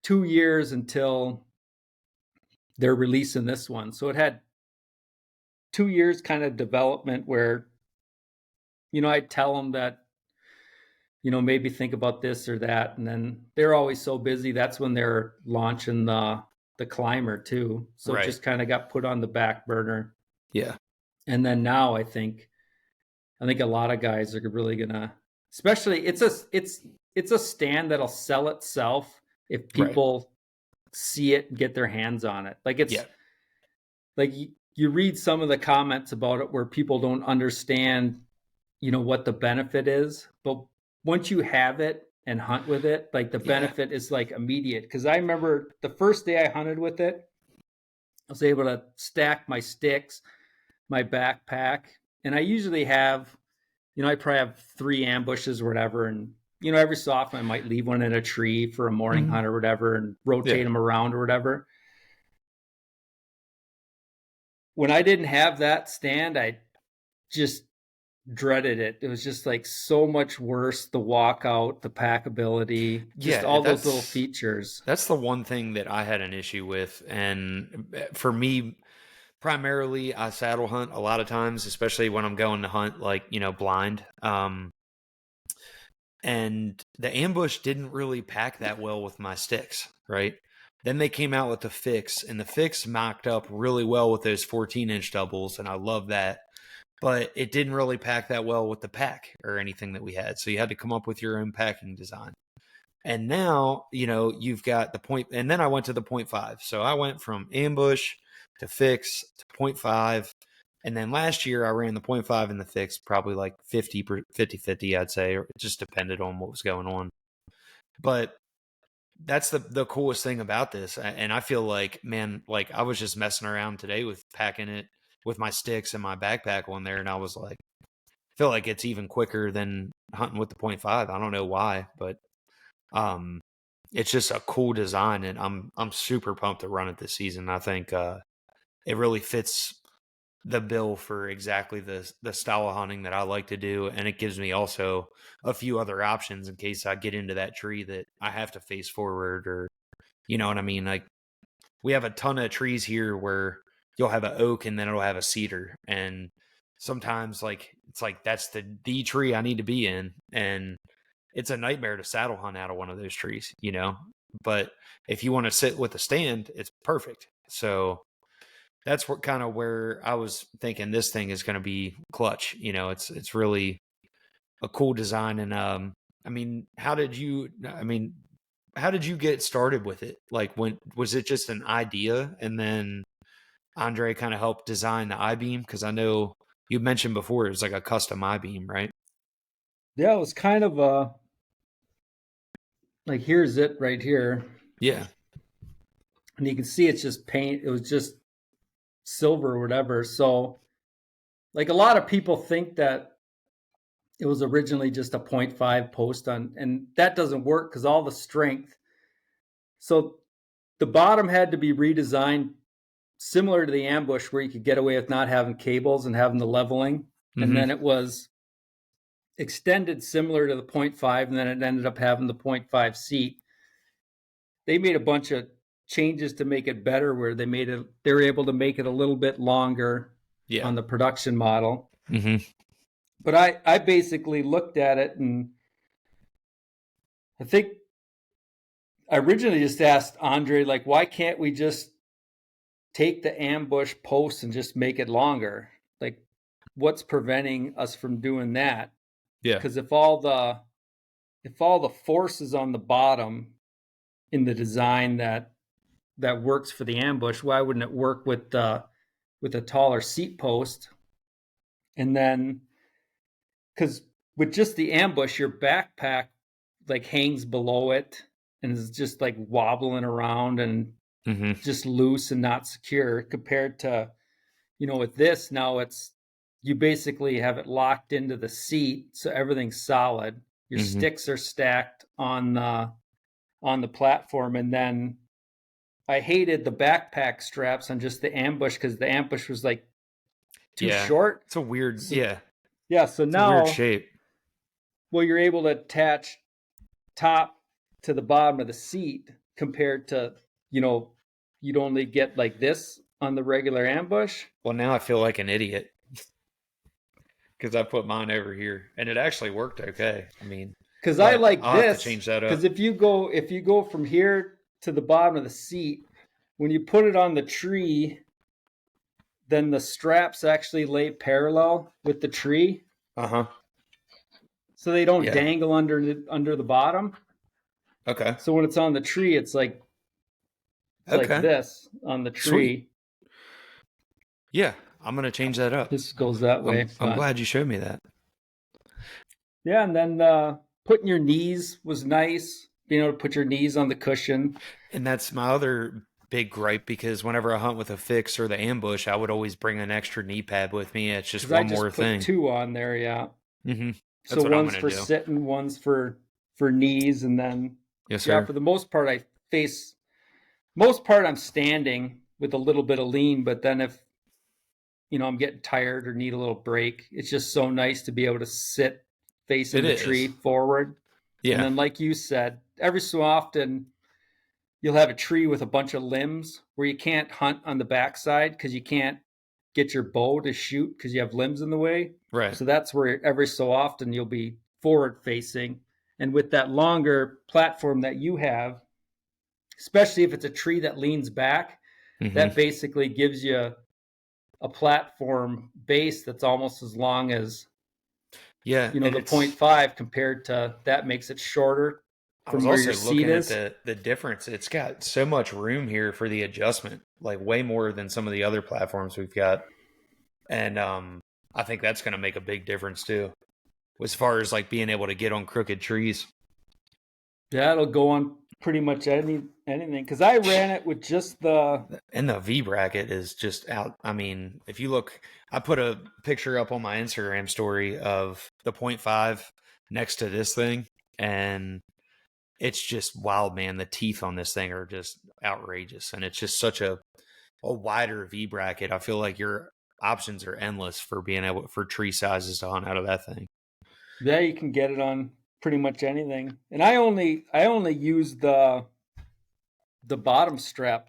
2 years until they're releasing this one. So it had 2 years kind of development where, I'd tell them that, maybe think about this or that. And then they're always so busy. That's when they're launching the climber too. So It just kind of got put on the back burner. Yeah. And then now I think a lot of guys are really gonna, especially it's a stand that'll sell itself if people see it and get their hands on it. Like it's like you read some of the comments about it where people don't understand, what the benefit is, but once you have it and hunt with it, like the benefit is like immediate. Because I remember the first day I hunted with it, I was able to stack my sticks, my backpack, and I usually have, I probably have 3 ambushes or whatever, and every so often I might leave one in a tree for a morning hunt or whatever, and rotate them around or whatever. When I didn't have that stand, I just dreaded it. It was just like so much worse. The walkout, the packability, just all those little features. That's the one thing that I had an issue with. And for me, primarily I saddle hunt a lot of times, especially when I'm going to hunt like, blind. And the ambush didn't really pack that well with my sticks, right? Then they came out with the fix, and the fix mocked up really well with those 14-inch doubles, and I love that. But it didn't really pack that well with the pack or anything that we had. So you had to come up with your own packing design. And now, you've got the point, and then I went to the 0.5. So I went from ambush to fix to 0.5. And then last year I ran the 0.5 and the fix probably like 50-50, I'd say, or it just depended on what was going on. But that's the coolest thing about this. And I feel like, man, like I was just messing around today with packing it with my sticks and my backpack on there. And I was like, I feel like it's even quicker than hunting with the 0.5. I don't know why, but it's just a cool design, and I'm super pumped to run it this season. I think it really fits the bill for exactly the style of hunting that I like to do, and it gives me also a few other options in case I get into that tree that I have to face forward, or you know what I mean. Like we have a ton of trees here where you'll have an oak and then it'll have a cedar, and sometimes like it's like that's the tree I need to be in, and it's a nightmare to saddle hunt out of one of those trees, But if you want to sit with a stand, it's perfect. So that's what kind of where I was thinking this thing is going to be clutch. It's really a cool design. And I mean, how did you get started with it? Like when was it just an idea and then Andre kind of helped design the I-beam? Because I know you mentioned before it was like a custom I-beam, right? Yeah, it was kind of like here's it right here. Yeah. And you can see it's just paint. It was just silver or whatever. So like a lot of people think that it was originally just a 0.5 post on, and that doesn't work because all the strength. So the bottom had to be redesigned similar to the ambush where you could get away with not having cables and having the leveling. Mm-hmm. And then it was extended similar to the 0.5, and then it ended up having the 0.5 seat. They made a bunch of changes to make it better where they were able to make it a little bit longer on the production model. Mm-hmm. But I basically looked at it, and I think I originally just asked Andre, like, why can't we just take the ambush post and just make it longer? Like, what's preventing us from doing that? Yeah. Because if all the force is on the bottom in the design that works for the ambush, why wouldn't it work with a taller seat post? And then, because with just the ambush, your backpack like hangs below it and is just like wobbling around and just loose and not secure, compared to, with this now you basically have it locked into the seat, so everything's solid. Your sticks are stacked on the platform, and then I hated the backpack straps on just the ambush because the ambush was like too short. It's a weird, So yeah. So It's now, a weird shape. well, you're able to attach top to the bottom of the seat compared to, you'd only get like this on the regular ambush. Well, now I feel like an idiot because I put mine over here, and it actually worked okay. I mean, because I like I'll this. have to change that up. Because if you go from here to the bottom of the seat, when you put it on the tree, then the straps actually lay parallel with the tree. So they don't dangle under the bottom. Okay. So when it's on the tree, it's like this on the tree. Sweet. Yeah, I'm gonna change that up. This goes that way. I'm glad you showed me that. Yeah, and then putting your knees was nice. Being able to put your knees on the cushion. And that's my other big gripe, because whenever I hunt with a fix or the ambush, I would always bring an extra knee pad with me. It's just one more thing. Put 2 on there, yeah. That's so what one's I'm for do. Sitting, one's for knees, and then yes, sir. Yeah, for the most part, I'm standing with a little bit of lean, but then if I'm getting tired or need a little break, it's just so nice to be able to sit facing the tree forward. Yeah. And then, like you said, every so often you'll have a tree with a bunch of limbs where you can't hunt on the backside because you can't get your bow to shoot because you have limbs in the way. Right. So that's where every so often you'll be forward facing. And with that longer platform that you have, especially if it's a tree that leans back, that Hmm. basically gives you a platform base that's almost as long as Yeah, and the point 0.5 compared to that makes it shorter I was from where your also seat looking at is. the difference. It's got so much room here for the adjustment, like way more than some of the other platforms we've got. And I think that's going to make a big difference too, as far as like being able to get on crooked trees. That'll go on pretty much anything because I ran it with just the. And the V bracket is just out. I mean, if you look, I put a picture up on my Instagram story of the point 0.5 next to this thing, and it's just wild, man. The teeth on this thing are just outrageous, and it's just such a wider V bracket. I feel like your options are endless for being able for tree sizes to hunt out of that thing. Yeah, you can get it on pretty much anything. And I only use the bottom strap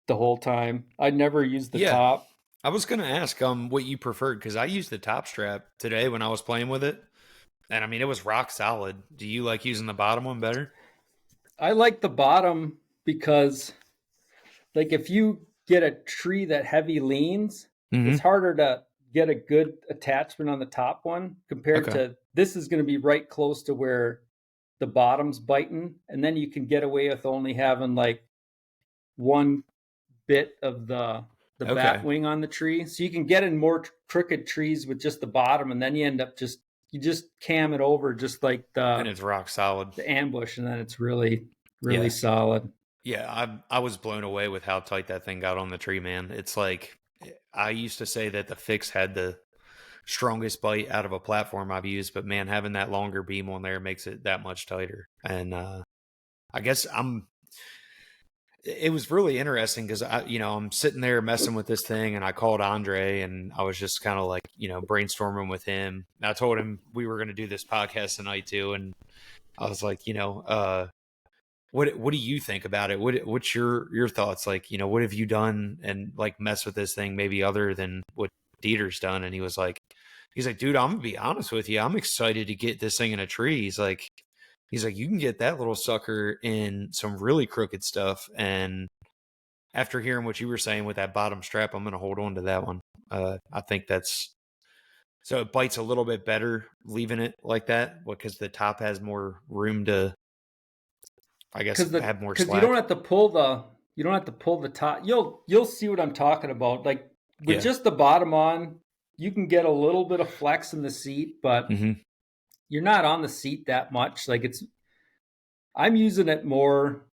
the whole time. I never use the Yeah, top. I was gonna ask what you preferred because I used the top strap today when I was playing with it, and I mean it was rock solid. Do you like using the bottom one better? I like the bottom because like if you get a tree that heavy leans, it's Mm-hmm. harder to get a good attachment on the top one compared Okay. to this is going to be right close to where the bottom's biting and then you can get away with only having like one bit of the bat Okay. wing on the tree. So you can get in more crooked trees with just the bottom and then you end up just you just cam it over just like And the it's rock solid. the ambush and then it's really really Yeah. solid. Yeah. I was blown away with how tight that thing got on the tree, man. It's like I used to say that the fix had the strongest bite out of a platform I've used, but man, having that longer beam on there makes it that much tighter. And I guess it was really interesting because I'm sitting there messing with this thing and I called Andre and I was just kind of like, brainstorming with him. And I told him we were going to do this podcast tonight too. And I was like, what do you think about it? What's your thoughts? Like, what have you done and like mess with this thing maybe other than what Dieter's done? And he's like, dude, I'm gonna be honest with you. I'm excited to get this thing in a tree. He's like, you can get that little sucker in some really crooked stuff. And after hearing what you were saying with that bottom strap, I'm gonna hold on to that one. I think that's so it bites a little bit better leaving it like that because the top has more room to, I guess, have more Because you don't slack. have to pull the top. You'll see what I'm talking about. Like with Yeah. just the bottom on, you can get a little bit of flex in the seat, but Hmm. you're not on the seat that much. Like I'm using it more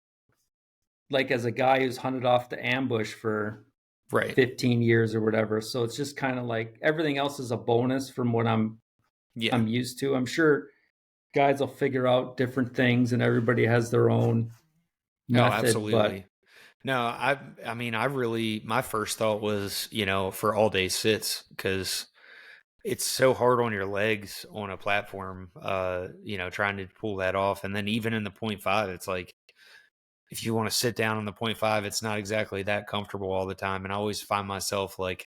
like as a guy who's hunted off the ambush for Right. 15 years or whatever. So it's just kind of like everything else is a bonus from what Yeah. I'm used to. I'm sure guys will figure out different things and everybody has their own Oh, method, but absolutely. No, I mean, I really, my first thought was, for all day sits because it's so hard on your legs on a platform, trying to pull that off. And then even in the point 0.5, it's like, if you want to sit down on the point 0.5, it's not exactly that comfortable all the time. And I always find myself like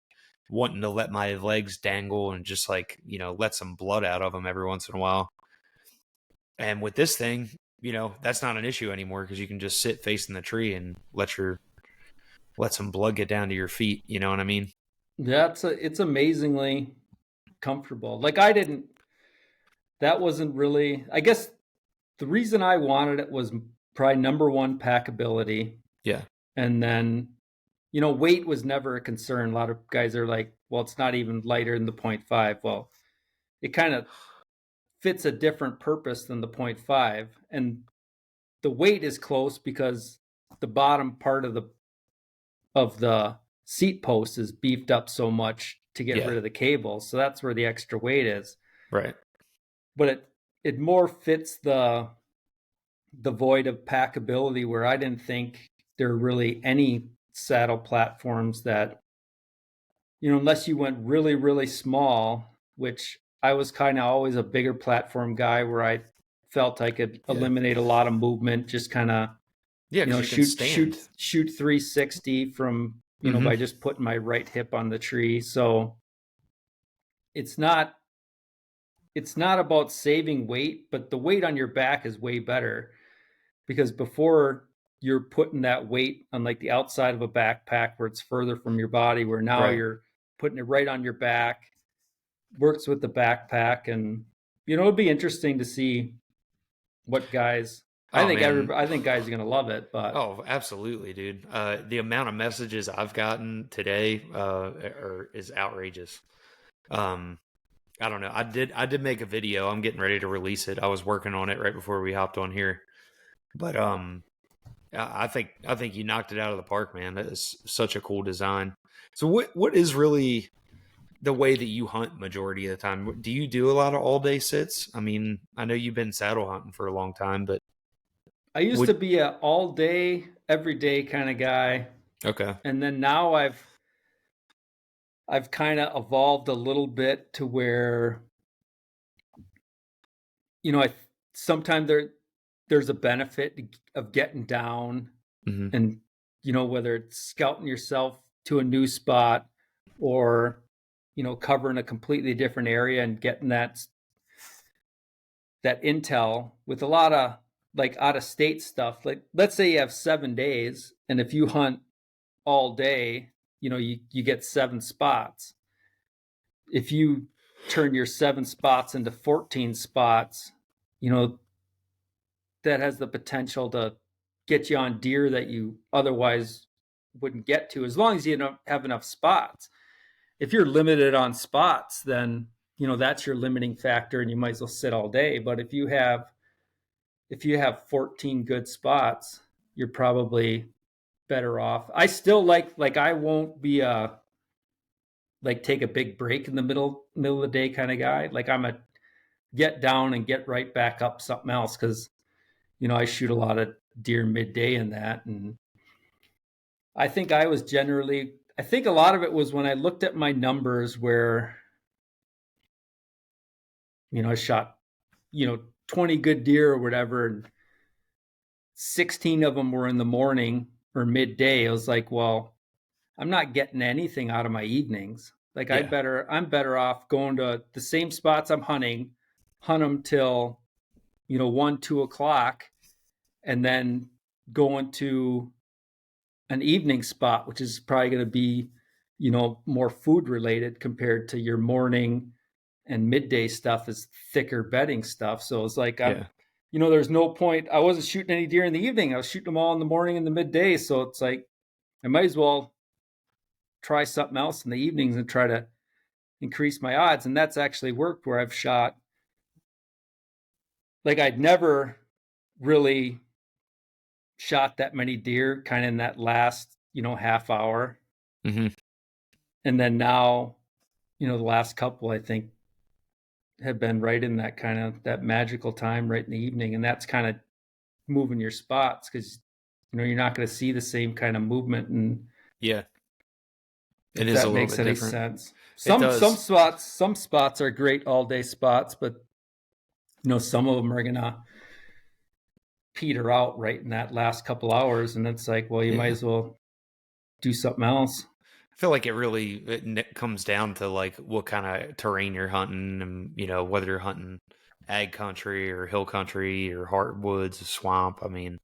wanting to let my legs dangle and just like, let some blood out of them every once in a while. And with this thing, that's not an issue anymore because you can just sit facing the tree and let some blood get down to your feet. You know what I mean? it's amazingly comfortable. Like that wasn't really, I guess the reason I wanted it was probably number one, packability. Yeah. And then, weight was never a concern. A lot of guys are like, well, it's not even lighter than the point 0.5. Well, it kind of fits a different purpose than the point 0.5. And the weight is close because the bottom part of the seat post is beefed up so much to get Yeah. rid of the cable. So that's where the extra weight is. Right. But it more fits the void of packability where I didn't think there were really any saddle platforms that, unless you went really, really small, which I was kind of always a bigger platform guy where I felt I could Yeah. eliminate a lot of movement, just kind of, Yeah. Because you can stand. shoot 360 from by just putting my right hip on the tree. So it's not about saving weight, but the weight on your back is way better, because before you're putting that weight on like the outside of a backpack where it's further from your body, where now Right. you're putting it right on your back, works with the backpack. And it'll be interesting to see what guys. Oh man. I think guys are gonna love it, but Oh, absolutely, dude. The amount of messages I've gotten today is outrageous. Um, I don't know. I did make a video. I'm getting ready to release it. I was working on it right before we hopped on here. But I think you knocked it out of the park, man. That is such a cool design. So what is really the way that you hunt majority of the time? Do you do a lot of all day sits? I mean, I know you've been saddle hunting for a long time, but I used would to be a all day, every day kind of guy, okay. and then now I've kind of evolved a little bit to where I sometimes there's a benefit of getting down, Hmm. and whether it's scouting yourself to a new spot, or covering a completely different area and getting that intel with a lot of like out of state stuff. Like, let's say you have 7 days, and if you hunt all day, you get 7 spots. If you turn your 7 spots into 14 spots, you know that has the potential to get you on deer that you otherwise wouldn't get to, as long as you don't have enough spots. If you're limited on spots, then that's your limiting factor, and you might as well sit all day. But if you have 14 good spots, you're probably better off. I still like I won't be like take a big break in the middle of the day kind of guy. Like, I'm a get down and get right back up something else, because I shoot a lot of deer midday in that. And I think a lot of it was when I looked at my numbers, where I shot 20 good deer or whatever, and 16 of them were in the morning or midday. I was like, well, I'm not getting anything out of my evenings. Like, Yeah. I'm better off going to the same spots I'm hunting, hunt them till 1, 2 o'clock, and then going to an evening spot, which is probably going to be more food related compared to your morning and midday stuff is thicker bedding stuff. So it's like, Yeah. there's no point. I wasn't shooting any deer in the evening. I was shooting them all in the morning and the midday. So it's like, I might as well try something else in the evenings and try to increase my odds. And that's actually worked, where I've shot, like, I'd never really shot that many deer kind of in that last, half hour. Hmm. And then now, the last couple, I think, have been right in that kind of that magical time right in the evening. And that's kind of moving your spots, because, you're not going to see the same kind of movement. And Yeah. It if is a that little makes bit any different. sense. It does. Some spots are great all day spots, but some of them are going to peter out right in that last couple hours. And it's like, well, you might Yeah. as well do something else. I feel like it comes down to like what kind of terrain you're hunting, and whether you're hunting ag country or hill country or hardwoods, swamp. I mean,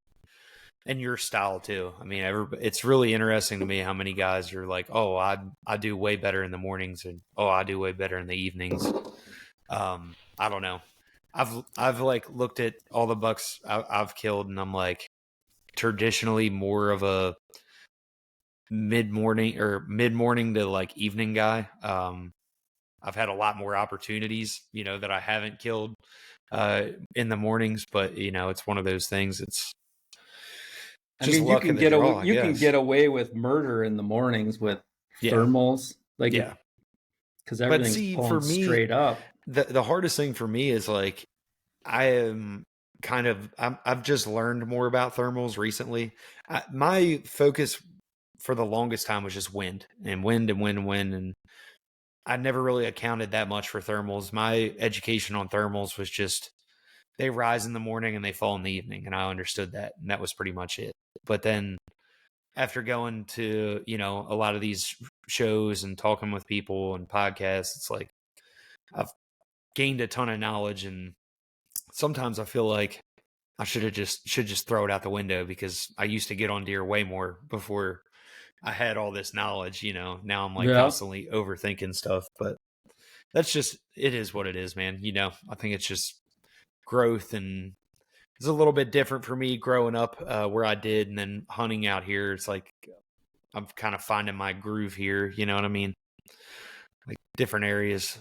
and your style too. I mean, it's really interesting to me how many guys are like, "Oh, I do way better in the mornings," and "Oh, I do way better in the evenings." I don't know. I've like looked at all the bucks I've killed, and I'm like traditionally more of a mid morning to like evening guy. I've had a lot more opportunities, that I haven't killed in the mornings, but it's one of those things. It's I just mean, luck of the draw, I you can guess. get away with murder in the mornings with Yeah, thermals, like, yeah. because But everything's see, for pulling me, straight up. the hardest thing for me is like I am I've just learned more about thermals recently. My focus for the longest time was just wind and wind and wind and wind, and I never really accounted that much for thermals. My education on thermals was just they rise in the morning and they fall in the evening, and I understood that, and that was pretty much it. But then after going to, a lot of these shows and talking with people and podcasts, it's like I've gained a ton of knowledge, and sometimes I feel like I should just throw it out the window, because I used to get on deer way more before I had all this knowledge. Now I'm like Yeah. constantly overthinking stuff, but it is what it is, man. I think it's just growth, and it's a little bit different for me growing up where I did, and then hunting out here. It's like I'm kind of finding my groove here. You know what I mean? Like different areas.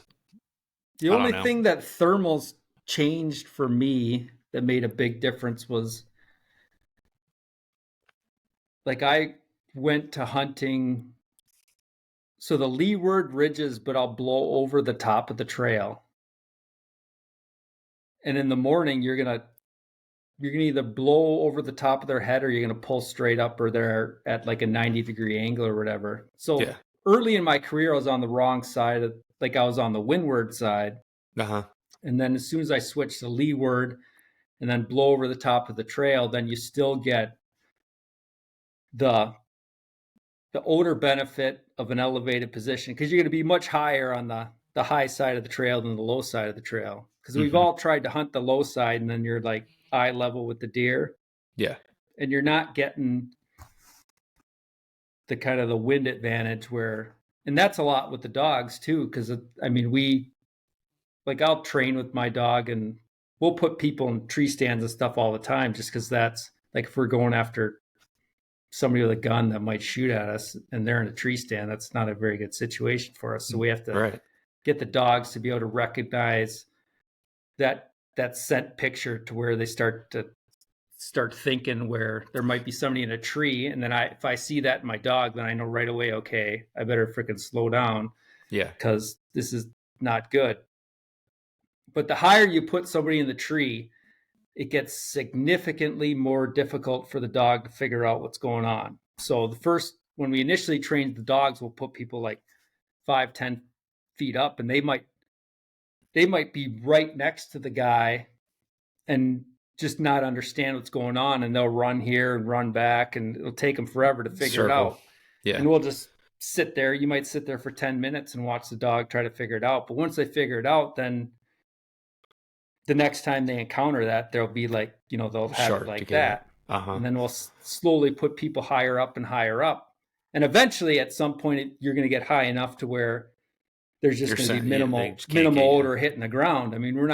The I don't only know. thing that thermals changed for me that made a big difference was like I went to hunting. So the leeward ridges, but I'll blow over the top of the trail. And in the morning, you're gonna either blow over the top of their head, or you're gonna pull straight up, or they're at like a 90-degree angle or whatever. So Yeah. early in my career, I was on the wrong side of, like I was on the windward side. Uh-huh. And then as soon as I switched to leeward and then blow over the top of the trail, then you still get the odor benefit of an elevated position, because you're going to be much higher on the high side of the trail than the low side of the trail. Because we've Mm-hmm. all tried to hunt the low side, and then you're like eye level with the deer, Yeah. and you're not getting the kind of the wind advantage where, and that's a lot with the dogs too. Because I mean, I'll train with my dog, and we'll put people in tree stands and stuff all the time, just because that's like, if we're going after somebody with a gun that might shoot at us and they're in a tree stand, that's not a very good situation for us. So we have to Right. get the dogs to be able to recognize that scent picture, to where they start thinking where there might be somebody in a tree. And then if I see that in my dog, then I know right away, okay, I better freaking slow down, Yeah. because this is not good. But the higher you put somebody in the tree, it gets significantly more difficult for the dog to figure out what's going on. So when we initially trained the dogs, we'll put people like 5-10 feet up, and they might be right next to the guy and just not understand what's going on, and they'll run here and run back, and it'll take them forever to figure it Circle. out. Yeah. And we'll just sit there. You might sit there for 10 minutes and watch the dog try to figure it out. But once they figure it out, then the next time they encounter that, they'll be like, they'll have Sharp it to like get it. that. Uh-huh. And then we'll slowly put people higher up and higher up. And eventually at some point, you're going to get high enough to where there's just going to be minimal odor hitting the ground. I mean, we're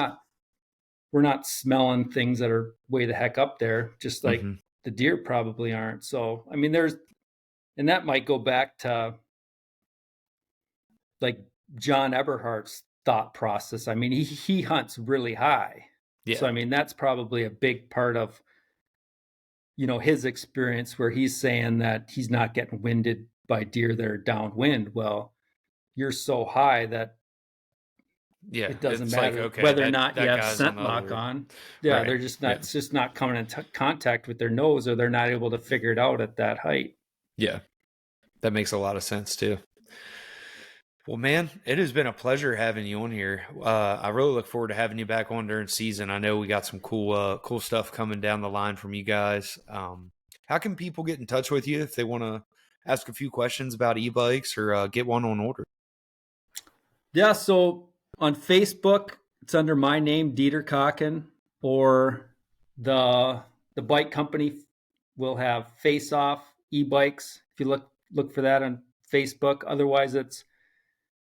not smelling things that are way the heck up there, just like the deer probably aren't. So, I mean, and that might go back to like John Eberhardt's thought process. I mean, he hunts really high. Yeah. So, I mean, that's probably a big part of, his experience, where he's saying that he's not getting winded by deer that are downwind. Well, you're so high that it doesn't matter like, okay, whether or not you have guy's scent on lock other... on. Yeah, right. they're just not, it's just not coming in contact with their nose, or they're not able to figure it out at that height. Yeah. That makes a lot of sense too. Well, man, it has been a pleasure having you on here. I really look forward to having you back on during season. I know we got some cool stuff coming down the line from you guys. How can people get in touch with you if they want to ask a few questions about e-bikes, or get one on order? Yeah, so on Facebook, it's under my name, Dieter Kochan, or the bike company will have Face Off e-bikes. If you look for that on Facebook. Otherwise,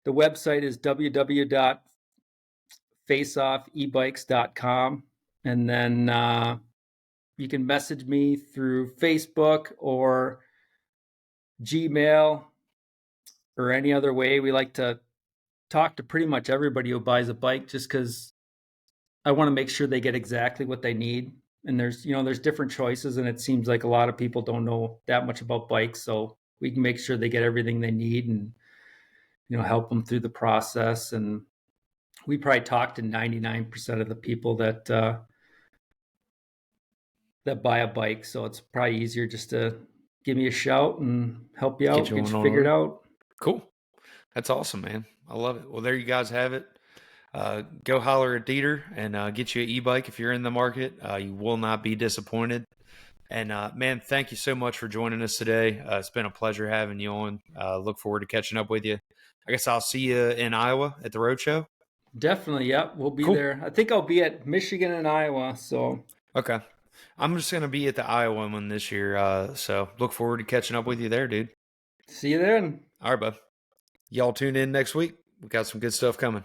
the website is www.faceoffebikes.com. And then you can message me through Facebook or Gmail or any other way. We like to talk to pretty much everybody who buys a bike, just because I want to make sure they get exactly what they need. And there's different choices, and it seems like a lot of people don't know that much about bikes. So we can make sure they get everything they need, and help them through the process. And we probably talk to 99% of the people that buy a bike. So it's probably easier just to give me a shout and help you out, get you figured out. Cool. That's awesome, man. I love it. Well, there you guys have it. Go holler at Deiter and get you an e-bike if you're in the market. You will not be disappointed. And man, thank you so much for joining us today. It's been a pleasure having you on. Look forward to catching up with you. I guess I'll see you in Iowa at the road show. Definitely, yep, we'll be Cool. there. I think I'll be at Michigan and Iowa, so Okay. I'm just going to be at the Iowa one this year. So look forward to catching up with you there, dude. see you then. All right, bud. Y'all tune in next week. We got some good stuff coming.